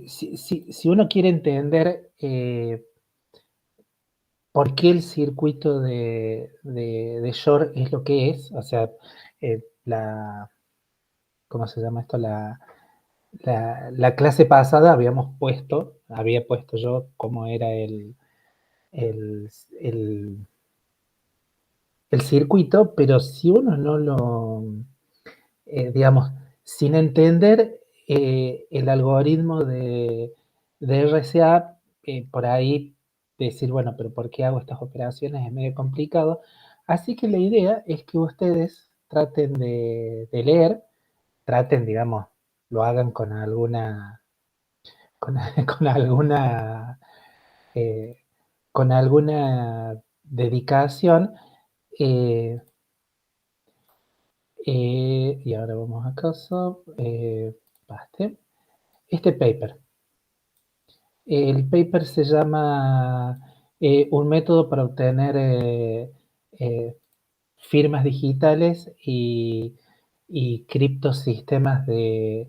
Si uno quiere entender por qué el circuito de Shor es lo que es, o sea, la, ¿cómo se llama esto? La clase pasada había puesto yo cómo era el, el, el circuito, pero si uno no lo, digamos, sin entender el algoritmo de RCA, por ahí decir, bueno, pero ¿por qué hago estas operaciones? Es medio complicado. Así que la idea es que ustedes traten de leer, traten, digamos, lo hagan con alguna, con, con alguna, eh, con alguna dedicación. eh, y ahora vamos a caso. Baste. Este paper. El paper se llama Un método para obtener eh, firmas digitales y criptosistemas de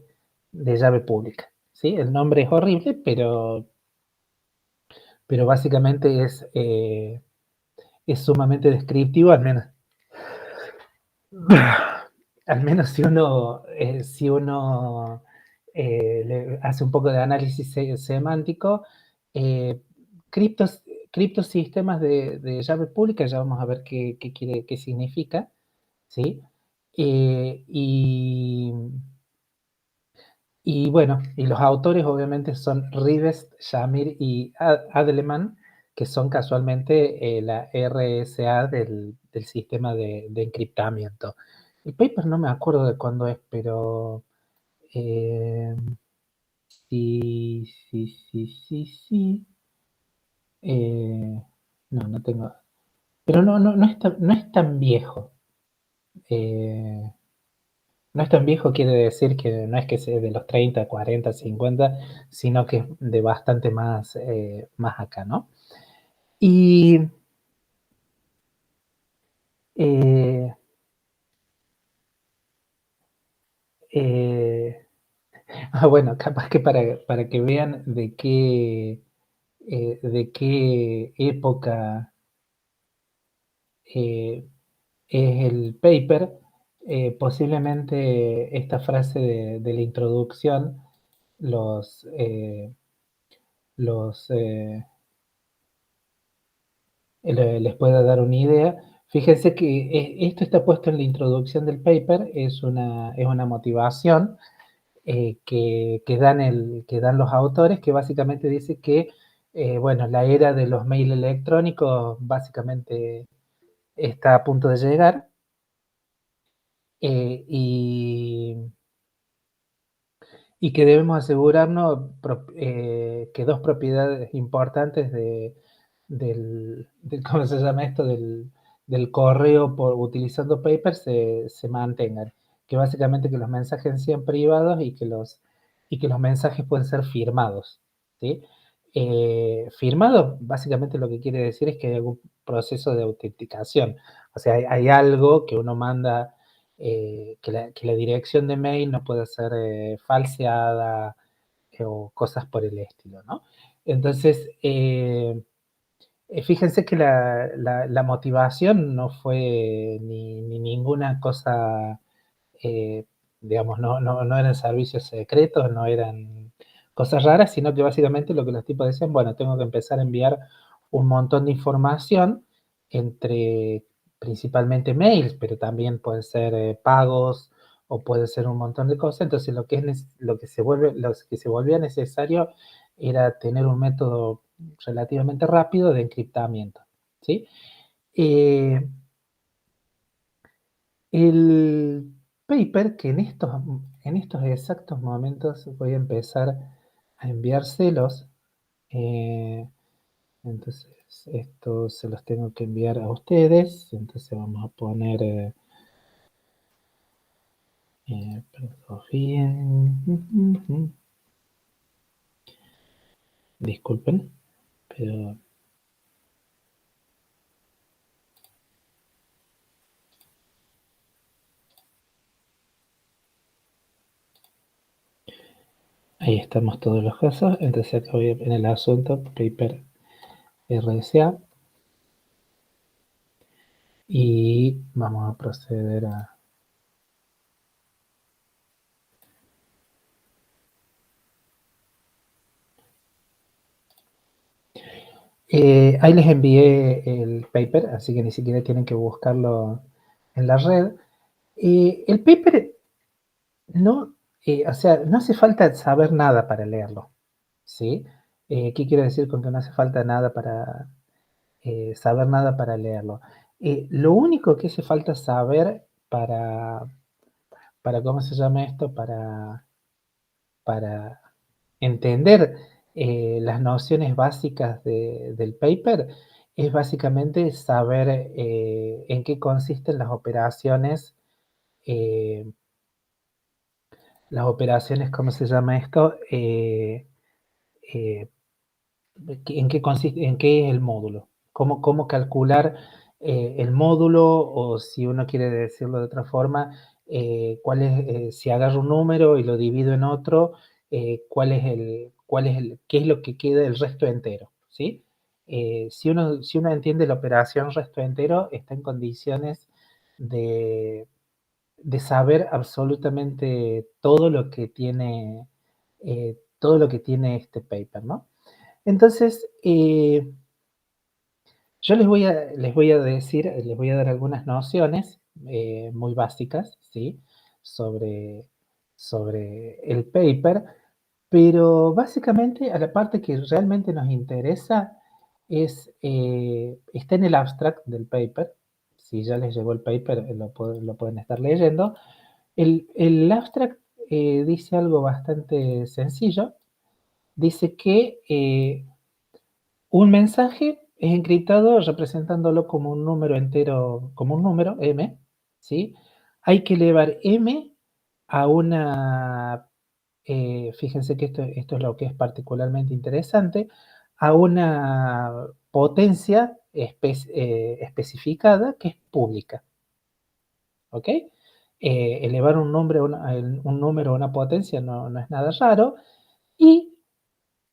llave pública. ¿Sí? El nombre es horrible, pero básicamente es sumamente descriptivo, al menos si uno le hace un poco de análisis semántico, eh, criptos, criptosistemas de llave pública, ya vamos a ver qué significa, ¿sí? Eh, y, y bueno, y los autores obviamente son Rivest, Shamir y Adleman, que son casualmente la RSA del sistema de encriptamiento. El paper no me acuerdo de cuándo es, pero eh, sí, sí, sí, sí, sí. No tengo. Pero no es tan viejo. Eh, no es tan viejo quiere decir que no es que sea de los 30, 40, 50, sino que es de bastante más acá, ¿no? Y eh, eh, bueno, capaz que para que vean de qué época eh, es el paper, posiblemente esta frase de la introducción los, eh, los les pueda dar una idea. Fíjense que esto está puesto en la introducción del paper, es una motivación que dan los autores, que básicamente dice que, bueno, la era de los mail electrónicos básicamente está a punto de llegar eh, y, y que debemos asegurarnos que dos propiedades importantes ¿cómo se llama esto? Del correo utilizando Paper se mantengan. Que básicamente que los mensajes sean privados y que los mensajes pueden ser firmados. ¿Sí? Firmado básicamente lo que quiere decir es que hay algún proceso de autenticación. O sea, hay algo que uno manda, que la dirección de mail no puede ser falseada o cosas por el estilo, ¿no? Entonces, fíjense que la motivación no fue ni ninguna cosa, eh, digamos, no eran servicios secretos, no eran cosas raras, sino que básicamente lo que los tipos decían, bueno, tengo que empezar a enviar un montón de información entre principalmente mails, pero también pueden ser pagos o puede ser un montón de cosas. Entonces lo que lo que se volvía necesario era tener un método relativamente rápido de encriptamiento, ¿sí? Eh, el paper que en estos exactos momentos voy a empezar a enviárselos, eh, entonces esto se los tengo que enviar a ustedes, entonces vamos a poner, perdón, bien, disculpen, pero Ahí estamos todos los casos. Entonces acá voy en el asunto, paper RSA. Y vamos a proceder a... ahí les envié el paper, así que ni siquiera tienen que buscarlo en la red. El paper no, o sea, no hace falta saber nada para leerlo, ¿sí? ¿Qué quiero decir con que no hace falta nada para saber nada para leerlo? Lo único que hace falta saber ¿cómo se llama esto? Para entender las nociones básicas del paper es básicamente saber en qué consisten eh, ¿cómo se llama esto? Eh, ¿En qué consiste, en qué es el módulo? ¿Cómo calcular el módulo? O si uno quiere decirlo de otra forma, si agarro un número y lo divido en otro, qué es lo que queda del resto entero, ¿sí? Si uno entiende la operación resto entero, está en condiciones de, de saber absolutamente todo lo que tiene este paper, ¿no? Entonces, yo les voy a dar algunas nociones muy básicas, ¿sí? Sobre, sobre el paper, pero básicamente a la parte que realmente nos interesa está en el abstract del paper. Si ya les llegó el paper, lo pueden estar leyendo. El abstract dice algo bastante sencillo. Dice que un mensaje es encriptado representándolo como un número entero, como un número, m, ¿sí? Hay que elevar m a una, fíjense que esto es lo que es particularmente interesante, a una potencia especificada que es pública, ¿ok? Elevar un número a una potencia no es nada raro, y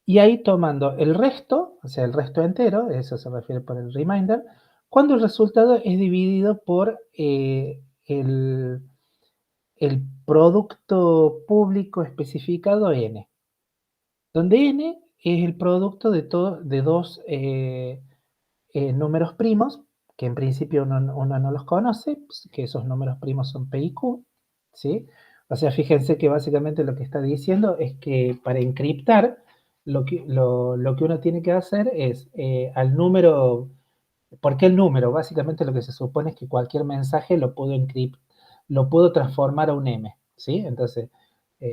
y ahí tomando el resto, o sea, el resto entero, eso se refiere por el reminder, cuando el resultado es dividido por el producto público especificado n, donde n es el producto de dos números primos, que en principio uno no los conoce, pues, que esos números primos son p y q, ¿sí? O sea, fíjense que básicamente lo que está diciendo es que para encriptar, lo que uno tiene que hacer es al número, ¿por qué el número? Básicamente lo que se supone es que cualquier mensaje lo puedo transformar a un m, ¿sí? Entonces,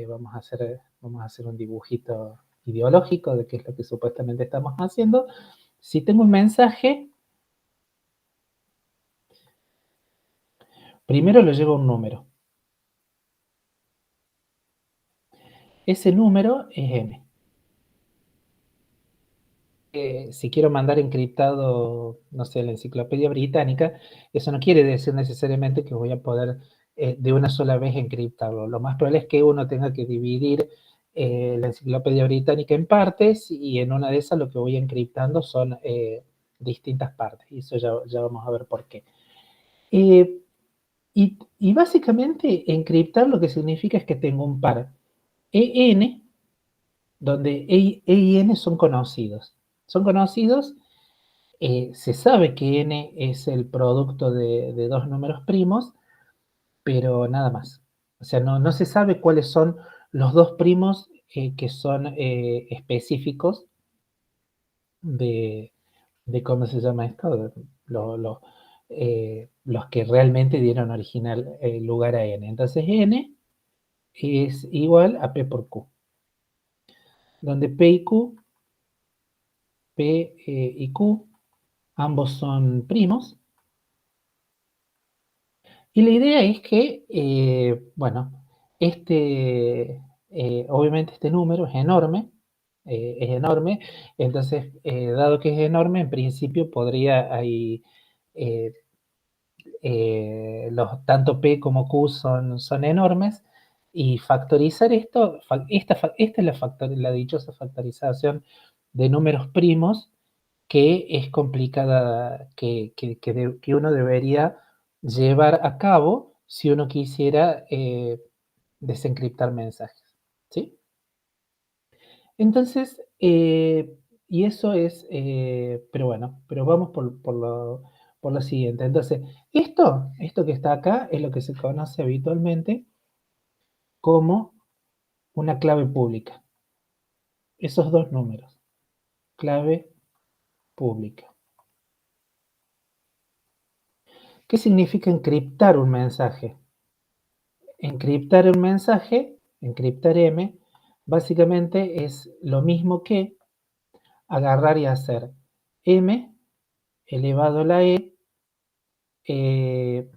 vamos a hacer un dibujito ideológico de qué es lo que supuestamente estamos haciendo. Si tengo un mensaje, primero lo llevo a un número. Ese número es m. Si quiero mandar encriptado, no sé, la enciclopedia británica, eso no quiere decir necesariamente que voy a poder de una sola vez encriptarlo. Lo más probable es que uno tenga que dividir la enciclopedia británica en partes, y en una de esas lo que voy encriptando son distintas partes. Y eso ya vamos a ver por qué. Y básicamente encriptar lo que significa es que tengo un par EN, donde y N son conocidos. Son conocidos, se sabe que N es el producto de dos números primos, pero nada más. O sea, no se sabe cuáles son los dos primos que son específicos de, ¿cómo se llama esto? Los que realmente dieron original lugar a N. Entonces N es igual a P por Q, donde P y Q, y Q, ambos son primos, y la idea es que, bueno, obviamente este número es enorme, entonces, dado que es enorme, en principio podría ahí, tanto P como Q son enormes, Y factorizar esto, esta es la dichosa factorización de números primos que es complicada, que uno debería llevar a cabo si uno quisiera desencriptar mensajes, ¿sí? Entonces, y eso es, pero bueno, pero vamos por lo siguiente. Entonces, esto que está acá es lo que se conoce habitualmente como una clave pública. Esos dos números, clave pública. ¿Qué significa encriptar un mensaje? Encriptar un mensaje, encriptar M, básicamente es lo mismo que agarrar y hacer M elevado a la E, eh,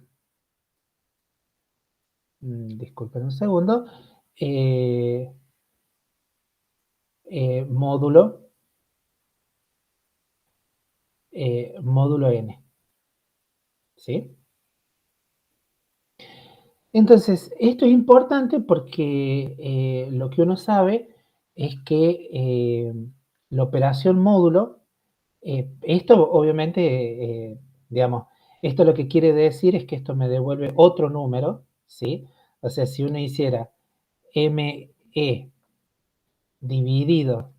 disculpen un segundo, eh, módulo, módulo N, ¿sí? Entonces, esto es importante porque lo que uno sabe es que la operación módulo, esto obviamente, digamos, esto lo que quiere decir es que esto me devuelve otro número, ¿sí? O sea, si uno hiciera ME dividido,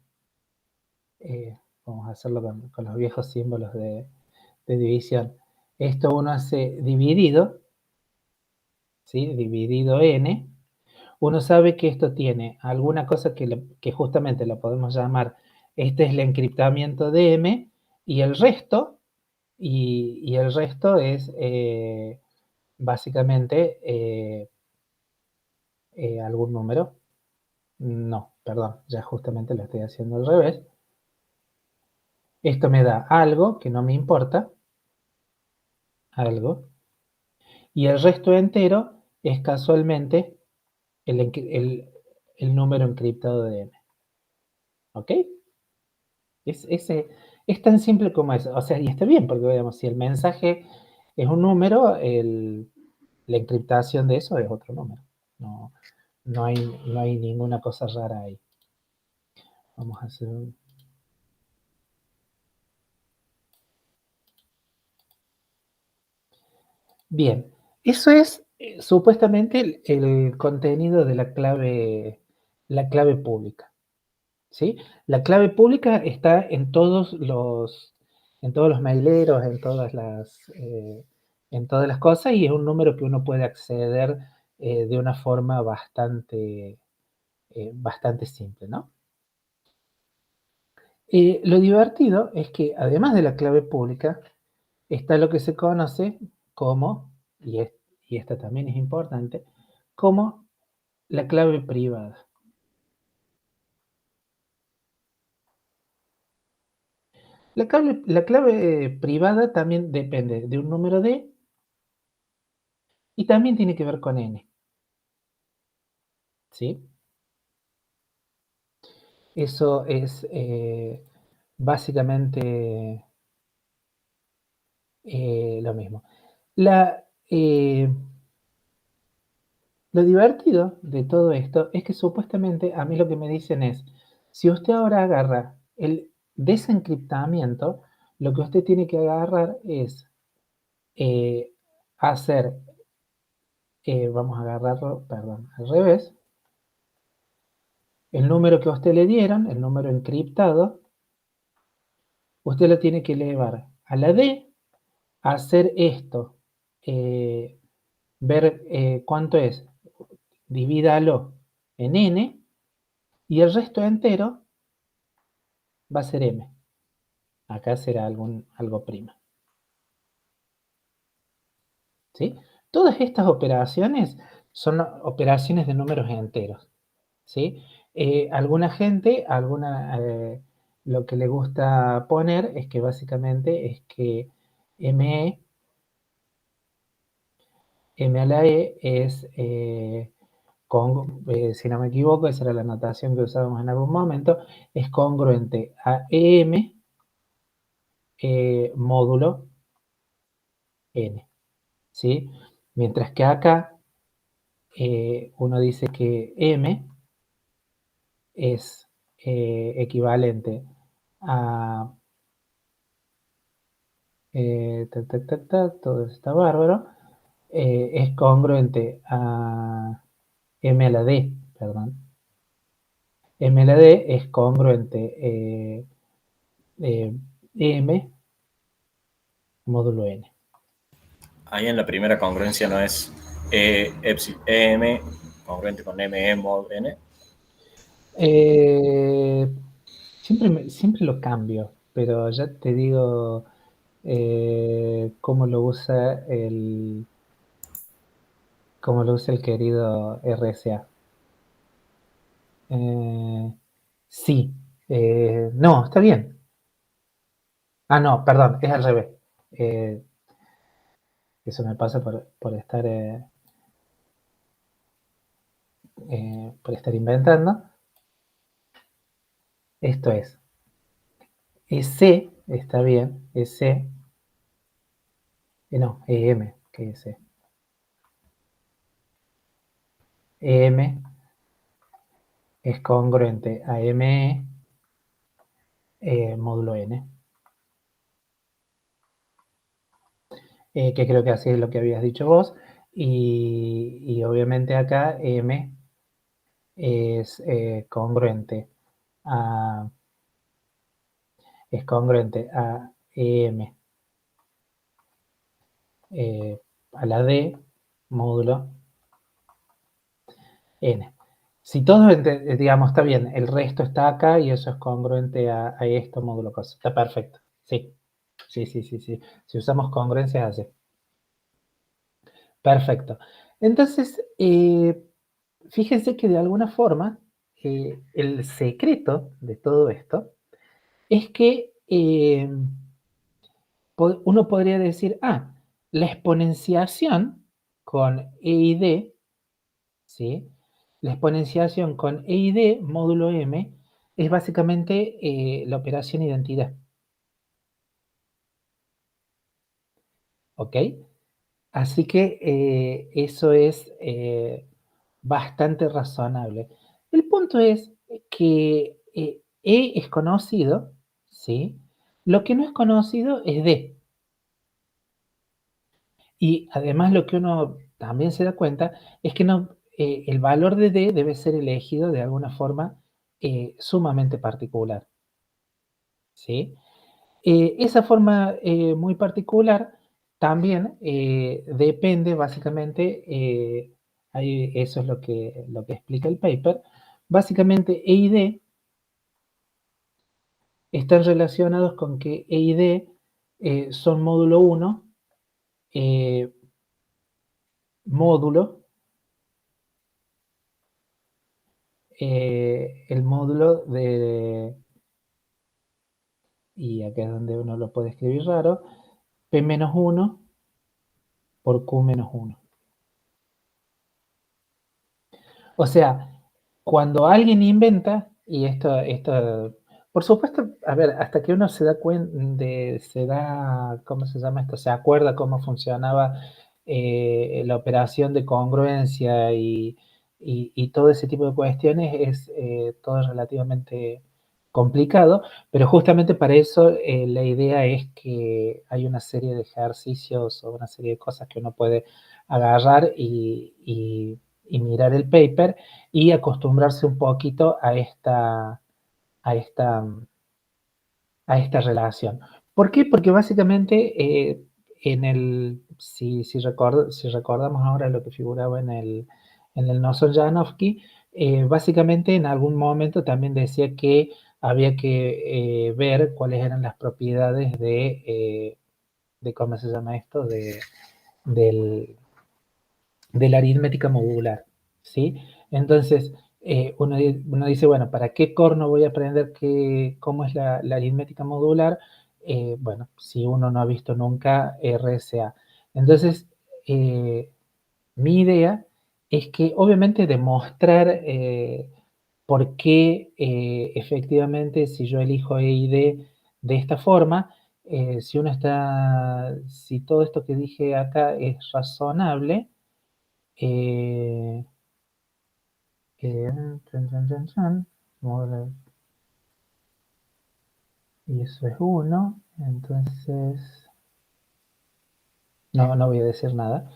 vamos a hacerlo con los viejos símbolos de división, esto uno hace dividido, ¿sí? Dividido N, uno sabe que esto tiene alguna cosa que justamente la podemos llamar, este es el encriptamiento de M, y el resto, y el resto es básicamente algún número. No, perdón, ya justamente lo estoy haciendo al revés. Esto me da algo que no me importa, algo, y el resto entero es casualmente el número encriptado de M. ¿Ok? Es, ese, es tan simple como eso. O sea, y está bien, porque digamos, si el mensaje es un número, la encriptación de eso es otro número. No, no hay ninguna cosa rara ahí. Vamos a hacer un... Bien, eso es supuestamente el contenido de la clave pública. ¿Sí? La clave pública está en todos los maileros, en todas las cosas, y es un número que uno puede acceder de una forma bastante simple, ¿no? Lo divertido es que además de la clave pública, está lo que se conoce como, y esta también es importante, como la clave privada. La clave privada también depende de un número D y también tiene que ver con N, ¿sí? Eso es básicamente lo mismo. La, eh, lo divertido de todo esto es que supuestamente a mí lo que me dicen es, si usted ahora agarra el desencriptamiento, lo que usted tiene que agarrar es eh, hacer, vamos a agarrarlo, perdón, al revés, el número que a usted le dieron, el número encriptado, usted lo tiene que elevar a la D, hacer esto, eh, ver cuánto es, divídalo en N, y el resto entero va a ser M. Acá será algo prima. ¿Sí? Todas estas operaciones son operaciones de números enteros. ¿Sí? Alguna gente, lo que le gusta poner es que básicamente es que ME, M a la E es, si no me equivoco, esa era la notación que usábamos en algún momento, es congruente a EM módulo N. ¿Sí? Mientras que acá uno dice que M es equivalente a todo está bárbaro, es congruente a M a la D, perdón. M a la D es congruente M módulo N. Ahí en la primera congruencia no es EM congruente con ME mod N. Siempre lo cambio, pero ya te digo cómo lo usa el querido RSA. Sí, no, está bien. Ah, no, perdón, es al revés. Eso me pasa por estar inventando. Esto es C, está bien, es C, no, EM, que es C. EM es congruente a ME módulo N. Que creo que así es lo que habías dicho vos. Y obviamente acá M es congruente a EM a la D módulo N. Si todo, digamos, está bien, el resto está acá y eso es congruente a esto módulo cosa. Está perfecto. Sí. Si usamos congruencias así. Perfecto. Entonces, fíjense que de alguna forma el secreto de todo esto es que uno podría decir, la exponenciación con E y D, ¿sí? La exponenciación con E y D módulo M es básicamente la operación identidad. ¿Ok? Así que eso es bastante razonable. El punto es que E es conocido, ¿sí? Lo que no es conocido es D. Y además lo que uno también se da cuenta es que no, el valor de D debe ser elegido de alguna forma sumamente particular, ¿sí? Esa forma muy particular también depende básicamente, eso es lo que explica el paper, básicamente E y D están relacionados con que E y D son módulo 1, módulo, el módulo de, y acá es donde uno lo puede escribir raro, P-1 por Q-1. O sea, cuando alguien inventa, y esto, por supuesto, a ver, hasta que uno se da cuenta, ¿cómo se llama esto? Se acuerda cómo funcionaba la operación de congruencia y todo ese tipo de cuestiones, es todo relativamente complicado, pero justamente para eso la idea es que hay una serie de ejercicios o una serie de cosas que uno puede agarrar y mirar el paper y acostumbrarse un poquito a esta, a esta relación. ¿Por qué? Porque básicamente si recordamos ahora lo que figuraba en el Nosson-Janovsky, básicamente en algún momento también decía que había que ver cuáles eran las propiedades de ¿cómo se llama esto? Del, de la aritmética modular, ¿sí? Entonces, uno dice, bueno, ¿para qué corno voy a aprender cómo es la aritmética modular? Bueno, si uno no ha visto nunca RSA. Entonces, mi idea es que obviamente demostrar por qué efectivamente si yo elijo E y D de esta forma, si todo esto que dije acá es razonable, Eh, chan, chan. Y eso es 1, entonces no voy a decir nada.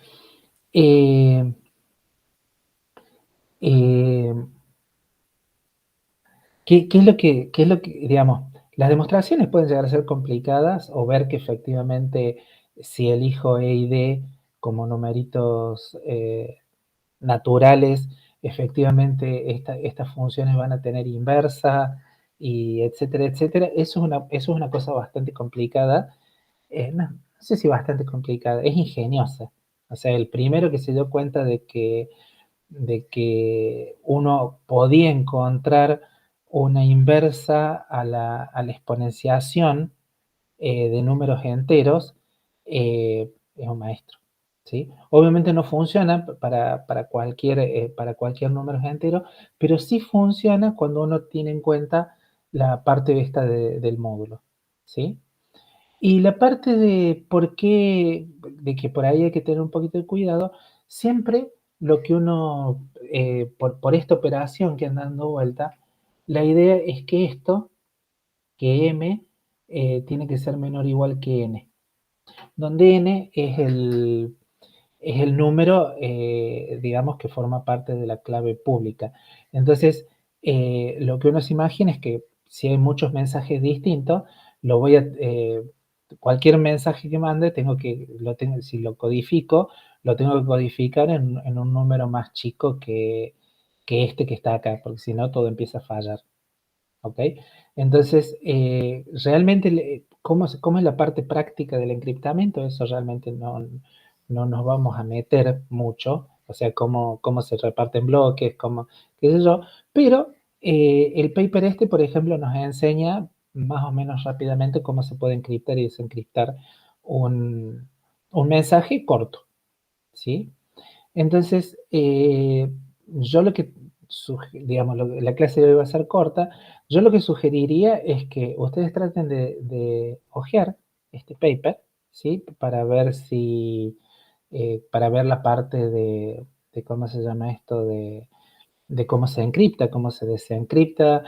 Eh, eh, ¿qué es lo que, digamos, las demostraciones pueden llegar a ser complicadas o ver que efectivamente si elijo E y D como numeritos naturales, efectivamente estas funciones van a tener inversa y etcétera, etcétera. Eso es una cosa bastante complicada. No sé si bastante complicada, es ingeniosa. O sea, el primero que se dio cuenta de que uno podía encontrar una inversa a la exponenciación de números enteros, es un maestro. ¿Sí? Obviamente no funciona para cualquier número entero, pero sí funciona cuando uno tiene en cuenta la parte esta del módulo. ¿Sí? Y la parte de por qué, de que por ahí hay que tener un poquito de cuidado, siempre lo que uno, por esta operación que anda dando vuelta, la idea es que esto, que m, tiene que ser menor o igual que n, donde n es el número, digamos, que forma parte de la clave pública. Entonces, lo que uno se imagina es que si hay muchos mensajes distintos, lo voy a, cualquier mensaje que mande, si lo codifico, lo tengo que codificar en un número más chico que este que está acá, porque si no todo empieza a fallar. ¿Ok? Entonces, realmente, ¿cómo es la parte práctica del encriptamiento? Eso realmente no nos vamos a meter mucho, o sea, cómo se reparten bloques, qué sé yo, pero el paper este, por ejemplo, nos enseña más o menos rápidamente cómo se puede encriptar y desencriptar un mensaje corto, ¿sí? Entonces, yo lo que, digamos, la clase de hoy va a ser corta, yo lo que sugeriría es que ustedes traten de hojear este paper, ¿sí? Para ver la parte de cómo se llama esto, de cómo se encripta, cómo se desencripta,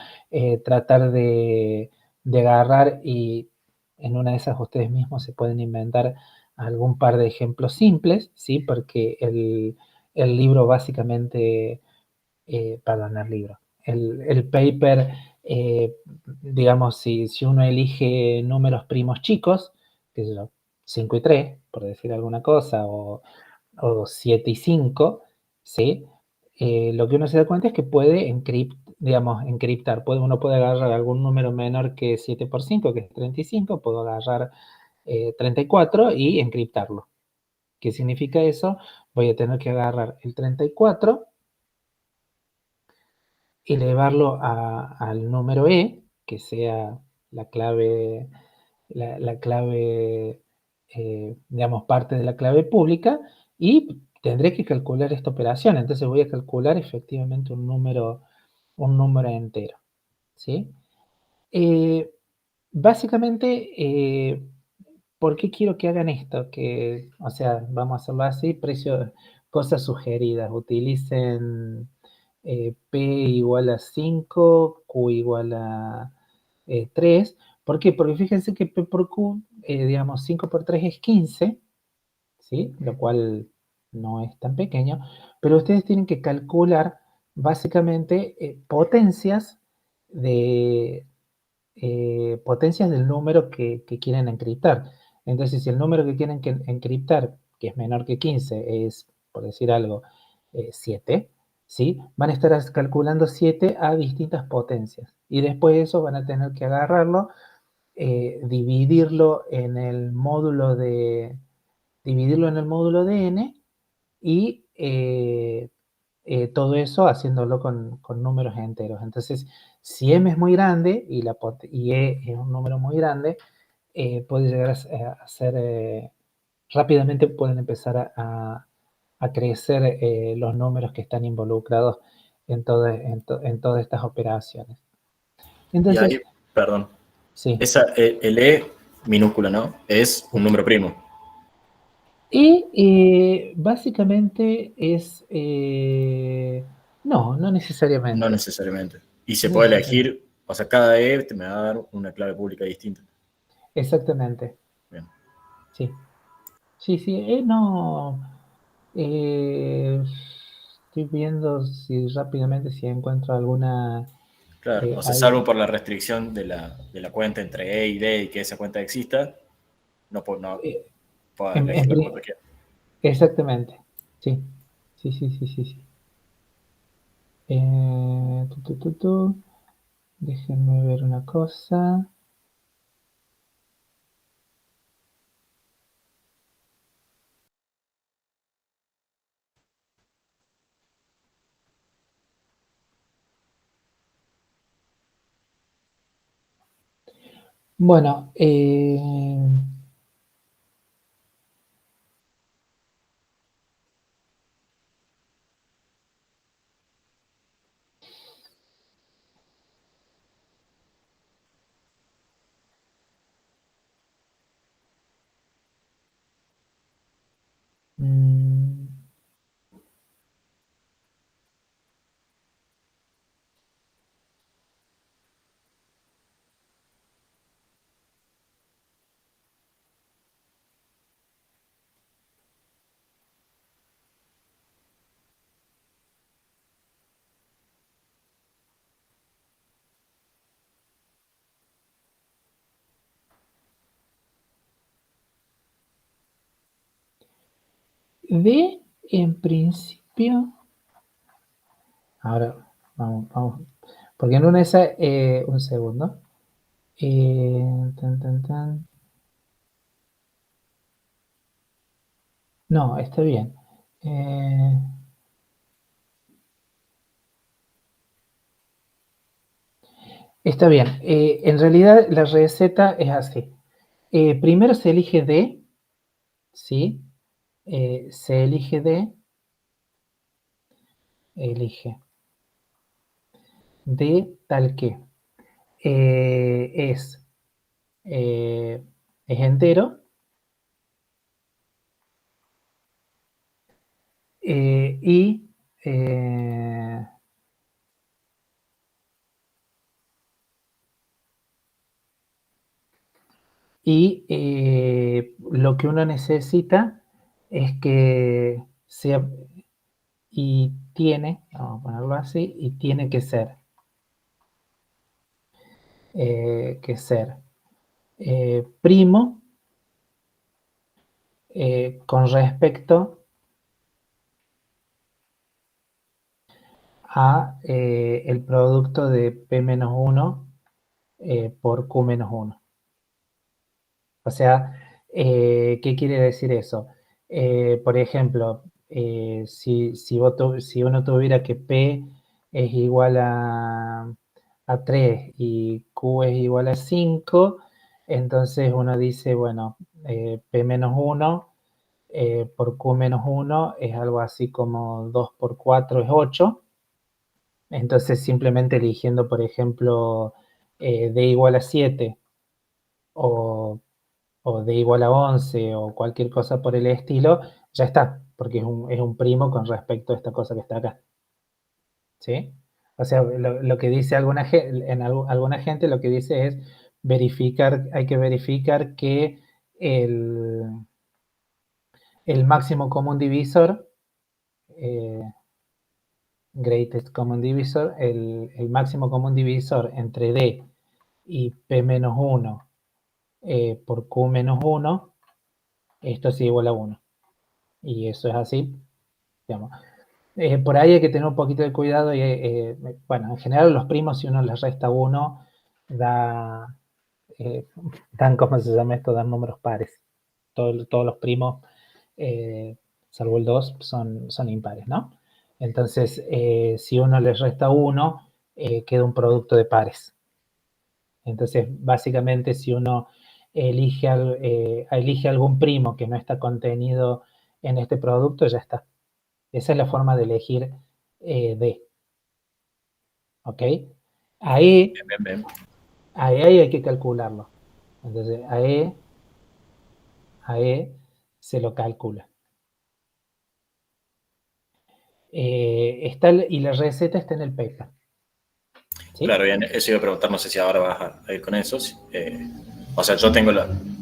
tratar de agarrar y en una de esas ustedes mismos se pueden inventar algún par de ejemplos simples, ¿sí? Porque el libro básicamente, perdón, el libro, el paper, digamos, si uno elige números primos chicos, qué sé yo, 5 y 3, por decir alguna cosa, o 7 y 5, ¿sí? Lo que uno se da cuenta es que puede encriptar. Uno puede agarrar algún número menor que 7 por 5, que es 35, puedo agarrar 34 y encriptarlo. ¿Qué significa eso? Voy a tener que agarrar el 34, elevarlo al número E, que sea la clave, digamos, parte de la clave pública, y tendré que calcular esta operación. Entonces voy a calcular efectivamente un número entero, ¿sí? Básicamente, ¿por qué quiero que hagan esto? O sea, vamos a hacerlo así, cosas sugeridas. Utilicen P igual a 5, Q igual a 3. ¿Por qué? Porque fíjense que P por Q, digamos, 5 por 3 es 15, ¿sí? Lo cual no es tan pequeño, pero ustedes tienen que calcular básicamente potencias del número que quieren encriptar. Entonces, si el número que quieren encriptar, que es menor que 15, es, por decir algo, 7, ¿sí? Van a estar calculando 7 a distintas potencias. Y después de eso van a tener que agarrarlo, dividirlo en el módulo de n y todo eso haciéndolo con números enteros. Entonces, si m es muy grande y e es un número muy grande, puede llegar a ser, rápidamente pueden empezar a crecer los números que están involucrados en todas estas operaciones. Y Entonces, ahí, perdón, sí, el E minúscula, ¿no? Es un número primo. Y básicamente es... no, no No necesariamente. necesariamente. Y se No puede necesariamente. elegir, o sea, cada E te me va a dar una clave pública distinta. Exactamente. Bien. Sí. Sí, sí. No. eh, Estoy viendo si rápidamente si encuentro alguna... Claro, o sea, salvo algo. por la restricción de la cuenta entre E y D y que esa cuenta exista, no eh, puedo en- en elegirla pri- como yo quiera. Exactamente. Sí. Sí, sí, sí, sí, sí. Tu, tu, tu, tu. Déjenme ver una cosa. Bueno, mm, D en principio. Ahora, vamos, vamos. Porque en una esa, un segundo. Tan, tan, tan. No, está bien. Eh, Está bien. En realidad la receta es así. Primero se elige D, ¿sí? Se elige D, elige D tal que es, eh, es entero, eh, y, eh, lo que uno necesita es que sea, y tiene, vamos a ponerlo así, y tiene que ser primo con respecto a el producto de P-1 por Q-1. O sea, ¿qué quiere decir eso? Por ejemplo, si uno tuviera que P es igual a 3 y Q es igual a 5, entonces uno dice, bueno, P-1 por Q-1 es algo así como 2 por 4 es 8. Entonces simplemente eligiendo, por ejemplo, D igual a 7 o D igual a 11 o cualquier cosa por el estilo, ya está, porque es un primo con respecto a esta cosa que está acá. ¿Sí? O sea, lo que dice alguna gente lo que dice es verificar, hay que verificar que el, el máximo común divisor, eh, greatest common divisor, el máximo común divisor entre D y P-1 por Q-1, esto es igual a 1. Y eso es así, digamos. Por ahí hay que tener un poquito de cuidado. Bueno, en general los primos, si uno les resta 1, da, dan, ¿cómo se llama esto? Dan números pares. Todos los primos, eh, salvo el 2, son impares, ¿no? Entonces, si uno les resta 1, queda un producto de pares. Entonces, básicamente, si uno elige algún primo que no está contenido en este producto, ya está. Esa es la forma de elegir D. ¿Ok? Ahí, Bien, bien, bien. ahí hay que calcularlo. Entonces, AE se lo calcula. Y la receta está en el paper. ¿Sí? Claro, bien, eso iba a preguntar, no sé si ahora vas a ir con eso. O sea, yo tengo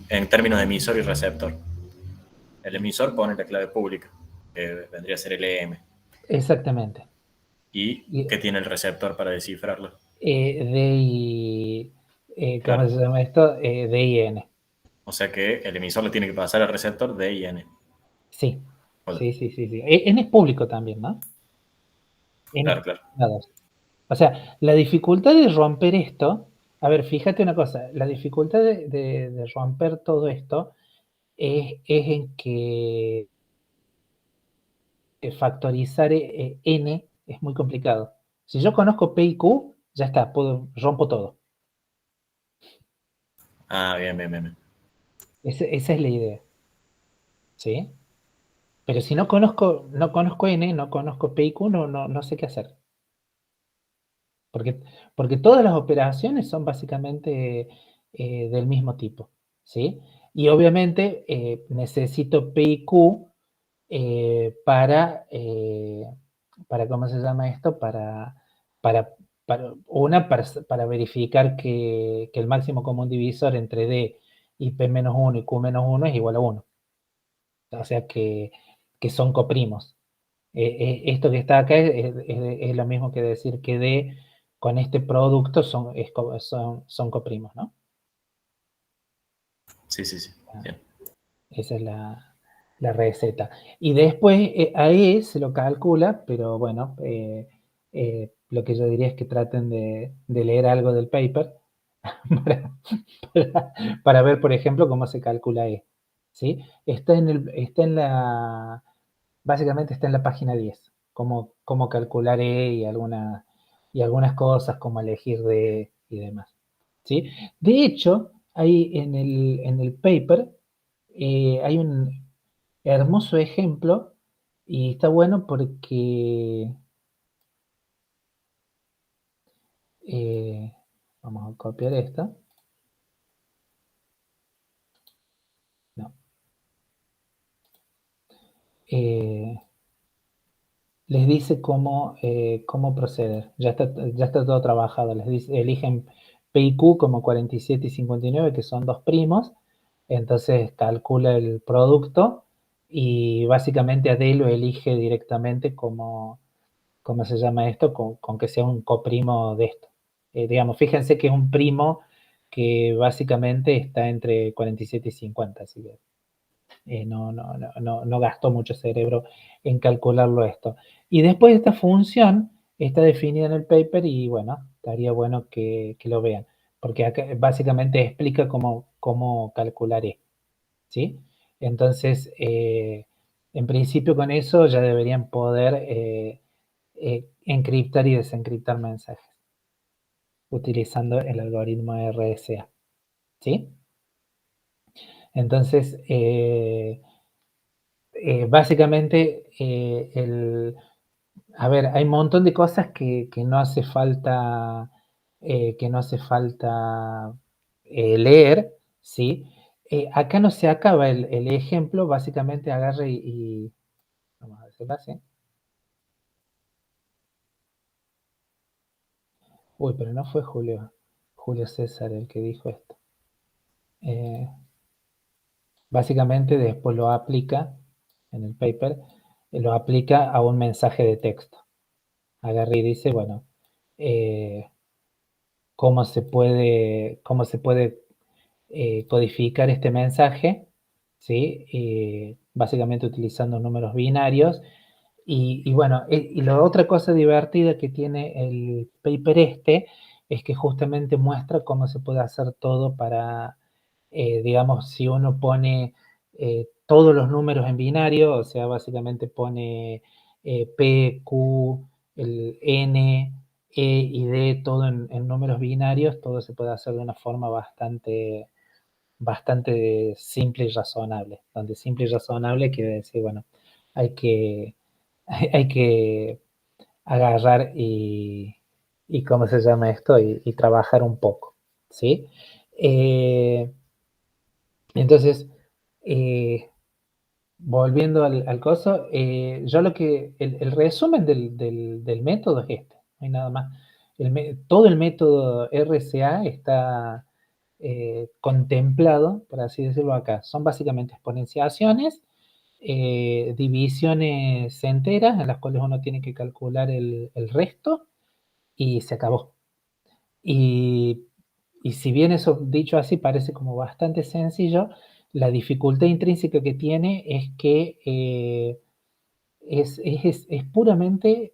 en términos de emisor y receptor. El emisor pone la clave pública, que vendría a ser el EM. Exactamente. ¿Y Y, qué tiene el receptor para descifrarlo? ¿cómo Claro. se llama esto? DIN. O sea que el emisor le tiene que pasar al receptor D y N. Sí, Hola. sí, sí, sí, sí. N es público también, ¿no? N es Claro, claro. nada. O sea, la dificultad de romper esto, a ver, fíjate una cosa, la dificultad de romper todo esto es en que factorizar n es muy complicado. Si yo conozco P y Q, ya está, rompo todo. Ah, bien, bien, bien, bien. Esa es la idea, ¿sí? Pero si no conozco n, no conozco P y Q, no sé qué hacer. Porque todas las operaciones son básicamente del mismo tipo, ¿sí? Y obviamente necesito P y Q para, ¿cómo se llama esto? Para, para verificar que el máximo común divisor entre D y P-1 y Q-1 es igual a 1. O sea que son coprimos. Esto que está acá es lo mismo que decir que D con este producto son coprimos, ¿no? Sí, sí, sí. Bien. Esa es la receta. Y después ahí se lo calcula, pero bueno, lo que yo diría es que traten de leer algo del paper para, para ver, por ejemplo, cómo se calcula E. ¿Sí? Básicamente está en la página 10, cómo calcular E y algunas cosas, cómo elegir D y demás. ¿Sí? De hecho, ahí en el paper hay un hermoso ejemplo y está bueno porque vamos a copiar esta. No. Eh, Les dice cómo proceder. Ya está todo trabajado. Les dice, eligen P y Q como 47 y 59, que son dos primos. Entonces calcula el producto y básicamente a D lo elige directamente como, ¿cómo se llama esto? Con que sea un coprimo de esto. Digamos, fíjense que es un primo que básicamente está entre 47 y 50, así que no gastó mucho cerebro en calcularlo esto. Y después esta función está definida en el paper y bueno, estaría bueno que lo vean, porque acá básicamente explica cómo calcular E, ¿sí? Entonces, en principio con eso ya deberían poder encriptar y desencriptar mensajes utilizando el algoritmo RSA, ¿sí? Entonces, básicamente, a ver, hay un montón de cosas que no hace falta, leer, ¿sí? Acá no se acaba el ejemplo, básicamente agarre vamos a decirlo así. Uy, pero no fue Julio César el que dijo esto. Eh, Básicamente después lo aplica en el paper, lo aplica a un mensaje de texto. Agarra y dice, bueno, eh, cómo se puede codificar este mensaje, ¿sí? Básicamente utilizando números binarios. Y bueno, y la otra cosa divertida que tiene el paper es que justamente muestra cómo se puede hacer todo para, digamos, si uno pone todos los números en binario, o sea, básicamente pone P, Q, el N, E y D, todo en números binarios, todo se puede hacer de una forma bastante simple y razonable, donde simple y razonable quiere decir, bueno, hay que, hay que agarrar y ¿cómo se llama esto? Y trabajar un poco, ¿sí? Entonces, eh, volviendo al coso, yo el resumen del método es este, no hay nada más. Todo el método RCA está contemplado, por así decirlo acá. Son básicamente exponenciaciones, divisiones enteras en las cuales uno tiene que calcular el resto y se acabó. Y, y si bien eso dicho así parece como bastante sencillo, la dificultad intrínseca que tiene es que es puramente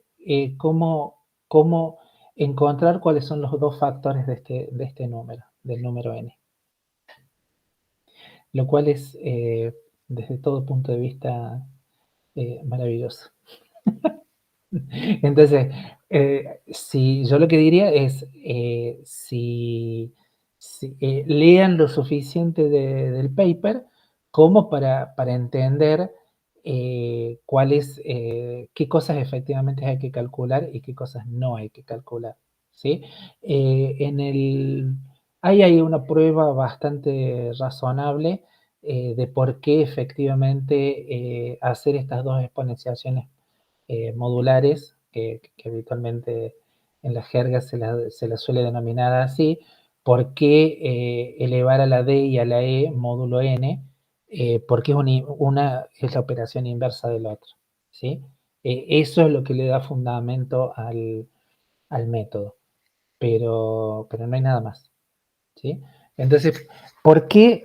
cómo encontrar cuáles son los dos factores de este número, del número n. Lo cual es, desde todo punto de vista, maravilloso. Entonces, si yo lo que diría es, lean lo suficiente del paper como para entender qué cosas efectivamente hay que calcular y qué cosas no hay que calcular, ¿sí? Ahí hay una prueba bastante razonable de por qué efectivamente hacer estas dos exponenciaciones modulares, que habitualmente en la jerga se la suele denominar así, por qué elevar a la d y a la e módulo n, porque una es la operación inversa del otro, ¿sí? Eso es lo que le da fundamento al método, pero no hay nada más, ¿sí? Entonces, ¿por qué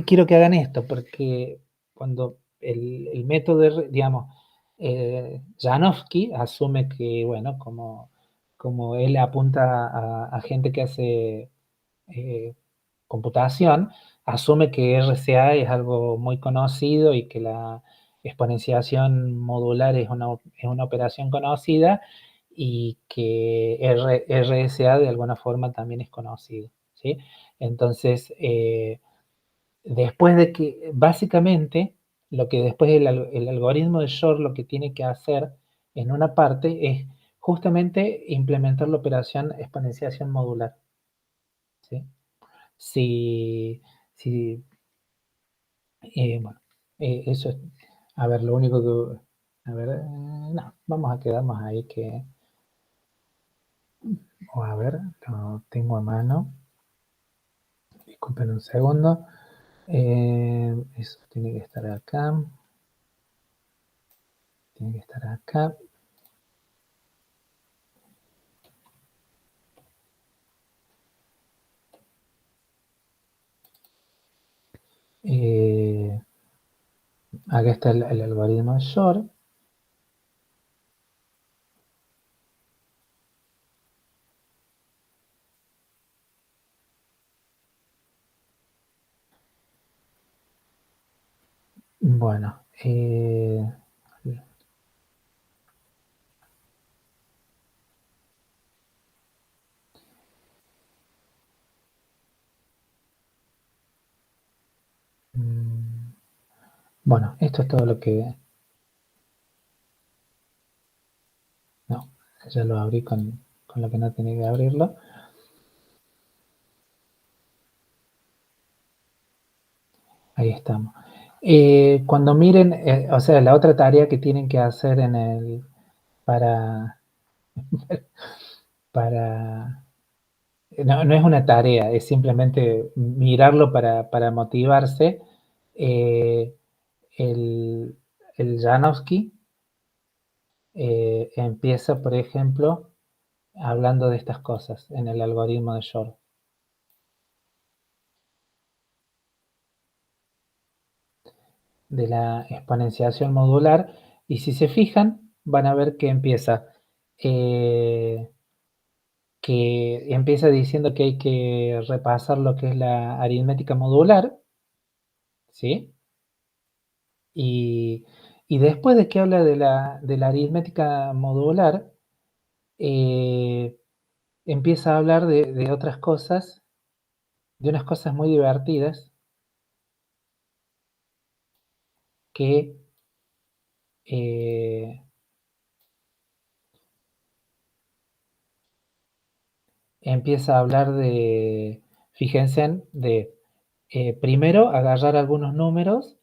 quiero que hagan esto? Porque cuando el método, digamos, Janowski asume que, bueno, como él apunta a gente que hace computación, asume que RCA es algo muy conocido y que la exponenciación modular es una operación conocida y que RSA de alguna forma también es conocido, ¿sí? Entonces, después de que, básicamente, lo que después el algoritmo de Shor lo que tiene que hacer en una parte es justamente implementar la operación exponenciación modular, ¿sí? Si, si bueno, eso es, a ver, lo único que, a ver, no, vamos a quedarnos ahí que, o a ver, lo tengo a mano, disculpen un segundo, eso tiene que estar acá, tiene que estar acá. Acá está el algoritmo de Shor. Bueno, bueno, esto es todo lo que... No, ya lo abrí con lo que no tenía que abrirlo. Ahí estamos. Cuando miren, o sea, la otra tarea que tienen que hacer para, para, no es una tarea, es simplemente mirarlo para motivarse. Eh, el, el Janowski empieza, por ejemplo, hablando de estas cosas en el algoritmo de Shor. De la exponenciación modular, y si se fijan, van a ver que empieza diciendo que hay que repasar lo que es la aritmética modular, ¿sí? Y, y después de que habla de la aritmética modular, empieza a hablar de otras cosas, de unas cosas muy divertidas que empieza a hablar fíjense, primero agarrar algunos números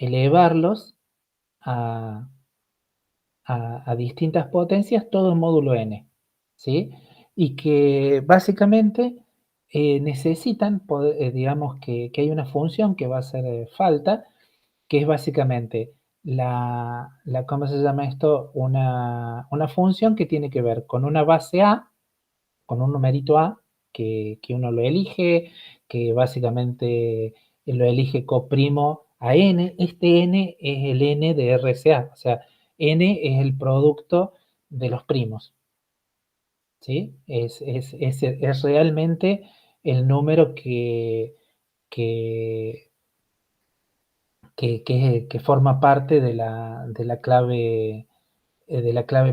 elevarlos a, a distintas potencias, todo en módulo n, ¿sí? Y que básicamente necesitan, poder, digamos, que hay una función que va a hacer falta, que es básicamente ¿cómo se llama esto? Una función que tiene que ver con una base A, con un numerito A, que uno lo elige, que básicamente lo elige coprimo a n. Este n es el n de RCA, o sea, n es el producto de los primos, ¿sí? Es realmente el número que, que forma parte de la clave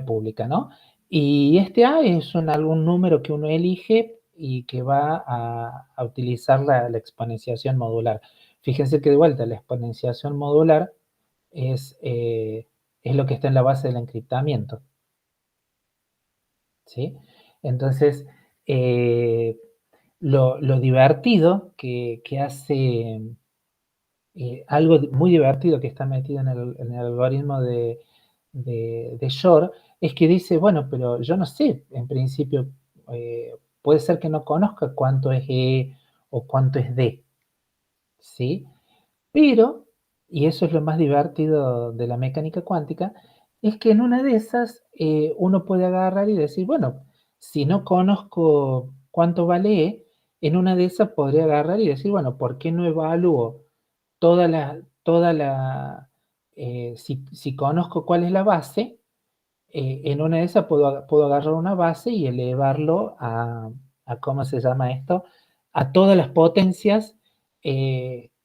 pública, ¿no? Y este A es algún número que uno elige y que va a utilizar la exponenciación modular. Fíjense que de vuelta la exponenciación modular es lo que está en la base del encriptamiento, ¿sí? Entonces, lo divertido que hace algo muy divertido que está metido en el algoritmo de Shor es que dice, bueno, pero yo no sé, en principio, puede ser que no conozca cuánto es E o cuánto es D, ¿sí? Pero, y eso es lo más divertido de la mecánica cuántica, es que en una de esas uno puede agarrar y decir, bueno, si no conozco cuánto vale E, en una de esas podría agarrar y decir, bueno, ¿por qué no evalúo toda la, si conozco cuál es la base, en una de esas puedo agarrar una base y elevarlo ¿cómo se llama esto? A todas las potencias,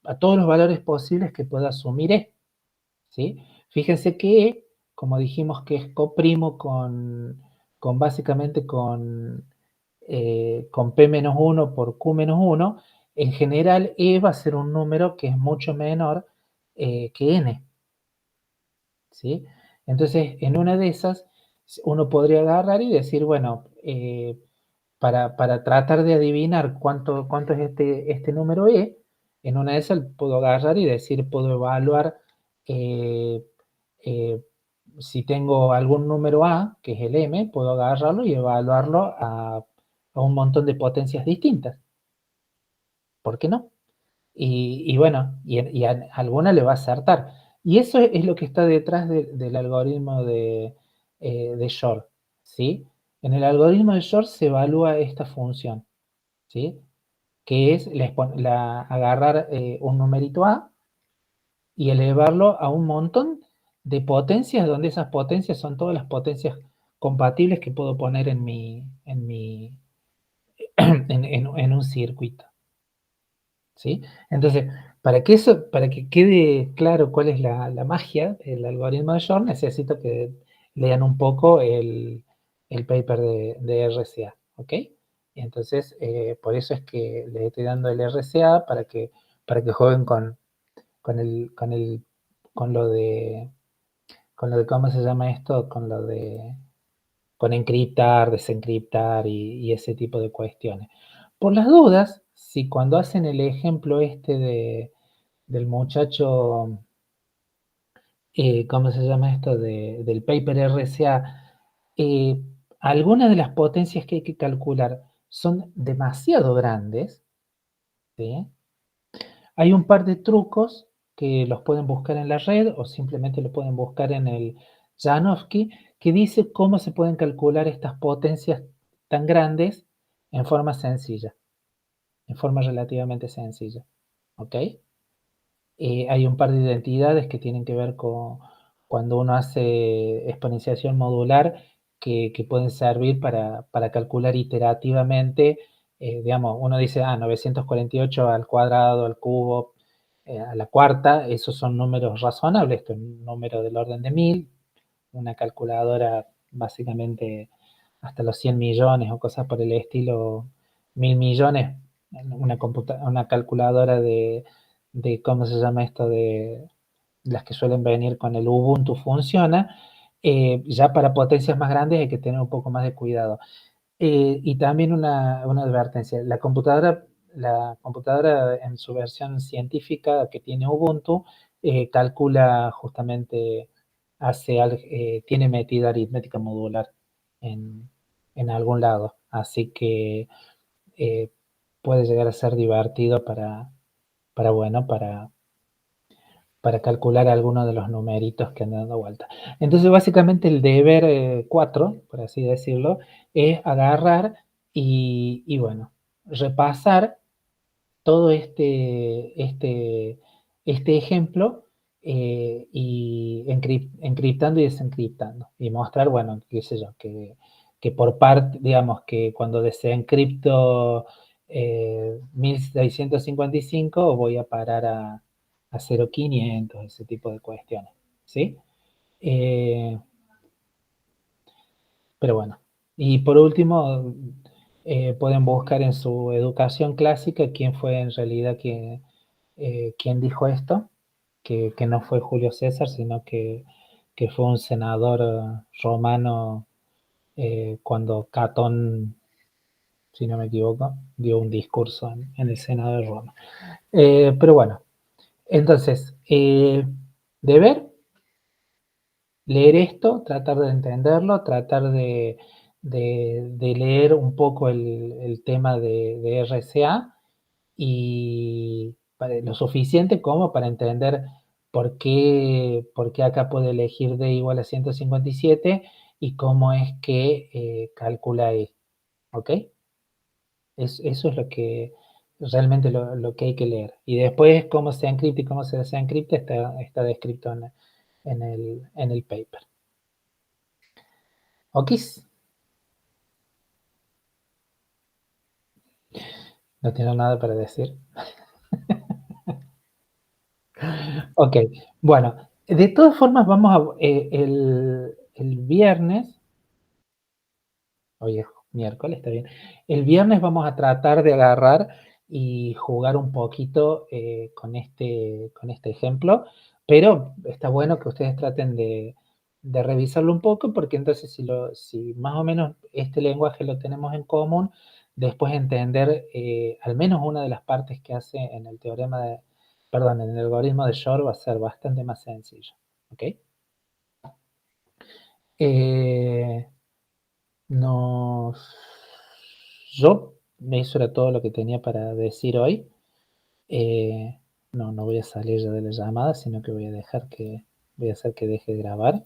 a todos los valores posibles que pueda asumir E, ¿sí? Fíjense que E, como dijimos que es coprimo con básicamente con P-1 por Q-1, en general E va a ser un número que es mucho menor que N, ¿sí? Entonces, en una de esas, uno podría agarrar y decir, bueno, para tratar de adivinar cuánto es este número E, en una de esas puedo agarrar y decir, puedo evaluar eh, eh, si tengo algún número A, que es el M, puedo agarrarlo y evaluarlo a un montón de potencias distintas. ¿Por qué no? Y bueno, y a alguna le va a acertar. Y eso es lo que está detrás del algoritmo de Shor, ¿sí? En el algoritmo de Shor se evalúa esta función, ¿sí? Que es agarrar un numerito A y elevarlo a un montón de potencias, donde esas potencias son todas las potencias compatibles que puedo poner en un circuito, ¿sí? Entonces, para que quede claro cuál es la magia del algoritmo de Shor, necesito que lean un poco el paper de RCA, ¿ok? Y entonces, por eso es que les estoy dando el RCA para que jueguen con el, con el, con lo de, ¿cómo se llama esto? Con encriptar, desencriptar y ese tipo de cuestiones. Por las dudas, si cuando hacen el ejemplo del muchacho, ¿cómo se llama esto? Del paper RCA, algunas de las potencias que hay que calcular son demasiado grandes, ¿sí? Hay un par de trucos que los pueden buscar en la red o simplemente lo pueden buscar en el Janowski, que dice cómo se pueden calcular estas potencias tan grandes en forma sencilla, en forma relativamente sencilla. ¿Ok? Hay un par de identidades que tienen que ver con cuando uno hace exponenciación modular que pueden servir para calcular iterativamente. Digamos, uno dice, 948 al cuadrado, al cubo, a la cuarta, esos son números razonables, esto es un número del orden de 1000, una calculadora básicamente hasta los 100 millones o cosas por el estilo, 1000 millones, una calculadora ¿cómo se llama esto? De las que suelen venir con el Ubuntu funciona. Ya para potencias más grandes hay que tener un poco más de cuidado. Y también una advertencia, la computadora en su versión científica que tiene Ubuntu calcula justamente, tiene metida aritmética modular en algún lado. Así que puede llegar a ser divertido para calcular algunos de los numeritos que andan dando vuelta. Entonces, básicamente el deber 4, por así decirlo, es agarrar y bueno, repasar todo este ejemplo y encriptando y desencriptando. Y mostrar, bueno, qué sé yo, que por parte, digamos, que cuando desencripto 1655 voy a parar a 0500, ese tipo de cuestiones, ¿sí? Pero bueno, y por último, pueden buscar en su educación clásica quién fue en realidad quien dijo esto, que no fue Julio César, sino que fue un senador romano cuando Catón, si no me equivoco, dio un discurso en el Senado de Roma. Pero bueno, entonces, deber leer esto, tratar de entenderlo, tratar de leer un poco el tema de RCA y lo suficiente como para entender por qué acá puede elegir D igual a 157 y cómo es que calcula E. ¿Ok? Eso es lo que realmente lo que hay que leer. Y después cómo se encripta y cómo se desencripta está descrito en el paper. ¿Ok? No tengo nada para decir. Ok, bueno, de todas formas vamos el viernes, hoy es miércoles, está bien, el viernes vamos a tratar de agarrar y jugar un poquito con este ejemplo, pero está bueno que ustedes traten de revisarlo un poco, porque entonces si más o menos este lenguaje lo tenemos en común, después entender al menos una de las partes que hace en el teorema perdón, en el algoritmo de Shor va a ser bastante más sencillo, ¿ok? Eh, nos, yo eso era todo lo que tenía para decir hoy. No voy a salir ya de la llamada, sino que voy a hacer que deje de grabar.